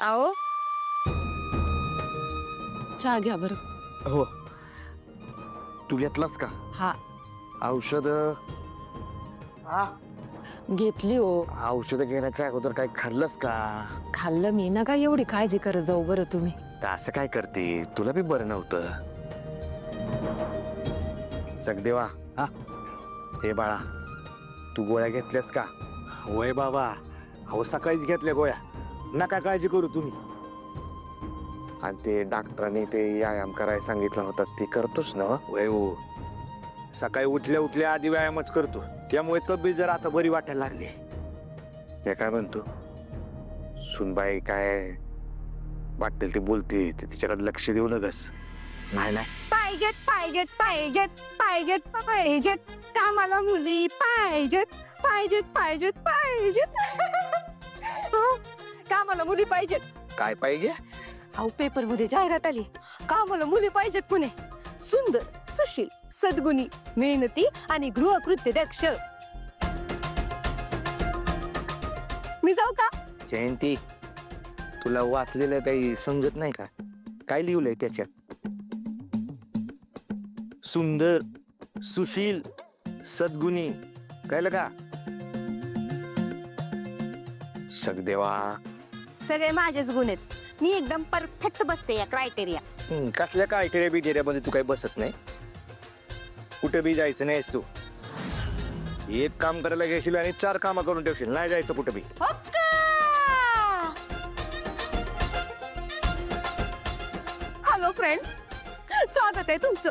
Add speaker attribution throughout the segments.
Speaker 1: आओ चहा घ्या बरं.
Speaker 2: हो. तू घेतलास का
Speaker 1: हा
Speaker 2: औषध?
Speaker 1: घेतली हो.
Speaker 2: औषध घेण्याच्या अगोदर काही खाल्लंस का?
Speaker 1: खाल्लं मी ना काय एवढी काळजी करत जाऊ बरं तुम्ही.
Speaker 2: तर असं काय करते, तुला बी बरं नव्हतं. सगदेवा, हा हे बाळा, तू गोळ्या घेतल्यास का?
Speaker 3: वय बाबा, अहो सकाळीच घेतल्या गोळ्या, नका काळजी करू तुम्ही.
Speaker 2: आणि ते डॉक्टरांनी ते व्यायाम करायला सांगितलं होता ते करतोस ना?
Speaker 3: वय हो, सकाळी उठल्या उठल्या आधी व्यायामच करतो, त्यामुळे तब्येत जर आता बरी वाटायला लागली.
Speaker 2: हे काय म्हणतो, सुनबाई काय वाटेल ते बोलते, ते तिच्याकडे लक्ष देऊ नकस.
Speaker 3: नाही नाही,
Speaker 4: पाहिजेत पाहिजेत पाहिजेत पाहिजेत पाहिजेत कामाला मुली पाहिजेत पाहिजेत पाहिजेत पाहिजेत कामाला मुली पाहिजेत.
Speaker 2: काय पाहिजे?
Speaker 4: अहो पेपर मध्ये जाहिरात आली, कामाला मुली पाहिजेत पुणे. सुंदर, सुशील, सद्गुणी, मेहनती आणि गृहकृत्य दक्ष. मी जाऊ का?
Speaker 2: जयंती, तुला वाचलेलं काही समजत नाही का? काय लिहिलंय त्याच्यात?
Speaker 3: सुंदर, सुशील, सद्गुणी, कळलं का?
Speaker 2: सगदेवा,
Speaker 4: सगळे माझेच गुण आहेत. मी एकदम परफेक्ट बसते या क्रायटेरिया.
Speaker 3: कसल्या क्रायटेरिया बिटेरियामध्ये तू काही बसत नाही. कुठे बी जायचं नाहीस तू. एक काम करायला घेशील आणि 4 कामं करून ठेवशील, नाही जायचं कुठे बी.
Speaker 4: हॅलो फ्रेंड्स, स्वागत आहे तुमचं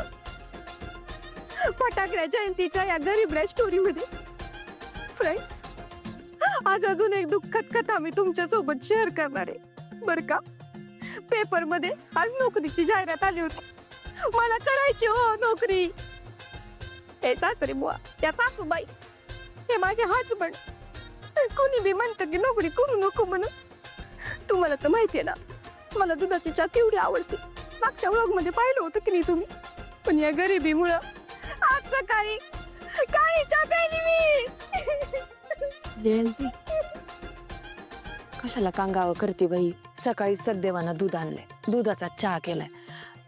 Speaker 4: फटाकड्या जयंतीच्या या गरीब स्टोरी मध्ये. फ्रेंड्स, आज अजून एक दुःखद कथा मी तुमच्या सोबत शेअर करणार आहे बर का. पेपर मध्ये आज नोकरीची जाहिरात आली होती. मला करायची हो नोकरी. हे सासरे बुवा, त्या सासूबाई, हे माझे हजबंड. कोणी बी म्हणतं की नोकरी करू नको म्हणून. तुम्हाला तर माहितीये ना, मला दुधाची चहा केवढी आवडते. मागच्या व्लॉग मध्ये पाहिलं होतं की नाही तुम्ही. पण या गरिबीमुळं आज सकाळी काळी चहा प्यायली मी.
Speaker 1: जयंती कशाला कांगावं करते बाई. सकाळी सद्देवानं दूध आणलंय, दुधाचा चहा केलाय,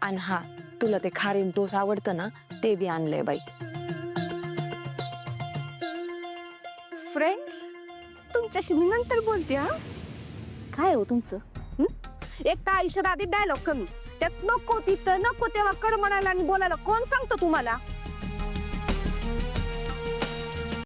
Speaker 1: आणि हा तुला ते खारीन टोस आवडतं ना, ते बी आणलंय बाई.
Speaker 4: फ्रेंड्स, तुमच्याशी मी नंतर बोलते. हा काय हो तुमचं? एक तर आयुष्यात आधी डायलॉग कमी, त्यात नको तिथं नको तेव्हा कड म्हणायला आणि बोलायला कोण सांगतो तुम्हाला?